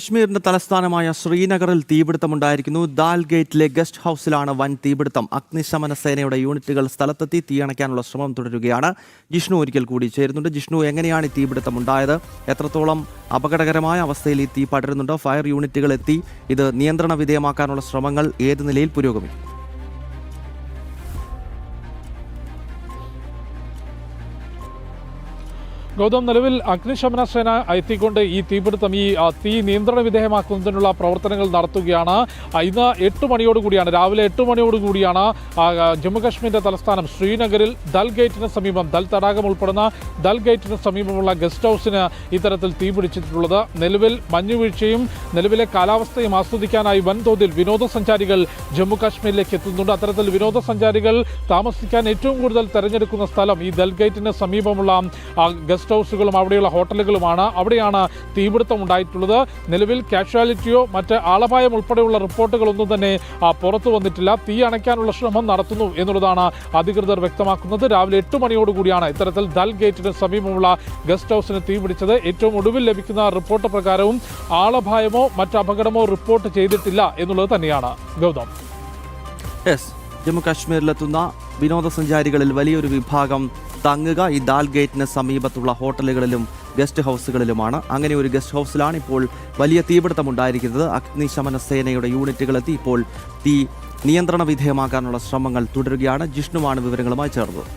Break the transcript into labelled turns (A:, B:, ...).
A: കശ്മീരിന്റെ തലസ്ഥാനമായ ശ്രീനഗറിൽ തീപിടുത്തമുണ്ടായിരിക്കുന്നു. ദാൽ ഗേറ്റിലെ ഗസ്റ്റ് ഹൌസിലാണ് വൻ തീപിടുത്തം. അഗ്നിശമന സേനയുടെ യൂണിറ്റുകൾ സ്ഥലത്തെത്തി തീയണയ്ക്കാനുള്ള ശ്രമം തുടരുകയാണ്. ജിഷ്ണു ഒരിക്കൽ കൂടി ചേരുന്നുണ്ട്. ജിഷ്ണു, എങ്ങനെയാണ് ഈ തീപിടുത്തം ഉണ്ടായത്? എത്രത്തോളം അപകടകരമായ അവസ്ഥയിൽ ഈ തീ പടരുന്നുണ്ട്? ഫയർ യൂണിറ്റുകൾ എത്തി ഇത് നിയന്ത്രണ വിധേയമാക്കാനുള്ള ശ്രമങ്ങൾ ഏത് നിലയിൽ പുരോഗമിക്കും?
B: ഗൗതം, നിലവിൽ അഗ്നിശമന സേന എത്തിക്കൊണ്ട് ഈ തീപിടുത്തം തീ നിയന്ത്രണ വിധേയമാക്കുന്നതിനുള്ള പ്രവർത്തനങ്ങൾ നടത്തുകയാണ്. ഇന്ന് 8 മണിയോടുകൂടിയാണ്, രാവിലെ 8 മണിയോടുകൂടിയാണ് ജമ്മുകശ്മീരിന്റെ തലസ്ഥാനം ശ്രീനഗറിൽ ദൽ ഗേറ്റിന് സമീപം, ദൽ തടാകം ഉൾപ്പെടുന്ന ദൽ ഗേറ്റിന് സമീപമുള്ള ഗസ്റ്റ് ഹൗസിന് ഇത്തരത്തിൽ തീ പിടിച്ചിട്ടുള്ളത്. നിലവിൽ മഞ്ഞുവീഴ്ചയും നിലവിലെ കാലാവസ്ഥയും ആസ്വദിക്കാനായി വൻതോതിൽ വിനോദസഞ്ചാരികൾ ജമ്മുകാശ്മീരിലേക്ക് എത്തുന്നുണ്ട്. അത്തരത്തിൽ വിനോദസഞ്ചാരികൾ താമസിക്കാൻ ഏറ്റവും കൂടുതൽ തെരഞ്ഞെടുക്കുന്ന സ്ഥലം ഈ ദൽ ഗേറ്റിന് സമീപമുള്ള ഗസ്റ്റ് ഹൗസുകളും അവിടെയുള്ള ഹോട്ടലുകളുമാണ്. അവിടെയാണ് തീപിടുത്തം ഉണ്ടായിട്ടുള്ളത്. നിലവിൽ കാഷ്വാലിറ്റിയോ മറ്റ് ആളപായം ഉൾപ്പെടെയുള്ള റിപ്പോർട്ടുകളൊന്നും തന്നെ പുറത്തു വന്നിട്ടില്ല. തീ അണയ്ക്കാനുള്ള ശ്രമം നടത്തുന്നു എന്നുള്ളതാണ് അധികൃതർ വ്യക്തമാക്കുന്നത്. രാവിലെ 8 മണിയോടുകൂടിയാണ് ഇത്തരത്തിൽ ദൽ ഗേറ്റിന് സമീപമുള്ള ഗസ്റ്റ് ഹൗസിന് തീ പിടിച്ചത്. ഏറ്റവും ഒടുവിൽ ലഭിക്കുന്ന റിപ്പോർട്ട് പ്രകാരവും ആളപായമോ മറ്റ് അപകടമോ റിപ്പോർട്ട് ചെയ്തിട്ടില്ല എന്നുള്ളത് തന്നെയാണ്. ഗൗതം,
A: ജമ്മു കാശ്മീരിലെത്തുന്ന വിനോദസഞ്ചാരികളിൽ വലിയൊരു വിഭാഗം തങ്ങുക ഈ ദാൽ ഗേറ്റിന് സമീപത്തുള്ള ഹോട്ടലുകളിലും ഗസ്റ്റ് ഹൗസുകളിലുമാണ്. അങ്ങനെ ഒരു ഗസ്റ്റ് ഹൗസിലാണ് ഇപ്പോൾ വലിയ തീപിടുത്തം ഉണ്ടായിരിക്കുന്നത്. അഗ്നിശമന സേനയുടെ യൂണിറ്റുകളെത്തി ഇപ്പോൾ തീ നിയന്ത്രണ വിധേയമാക്കാനുള്ള ശ്രമങ്ങൾ തുടരുകയാണ്. ജിഷ്ണുവാണ് വിവരങ്ങളുമായി ചേർന്നത്.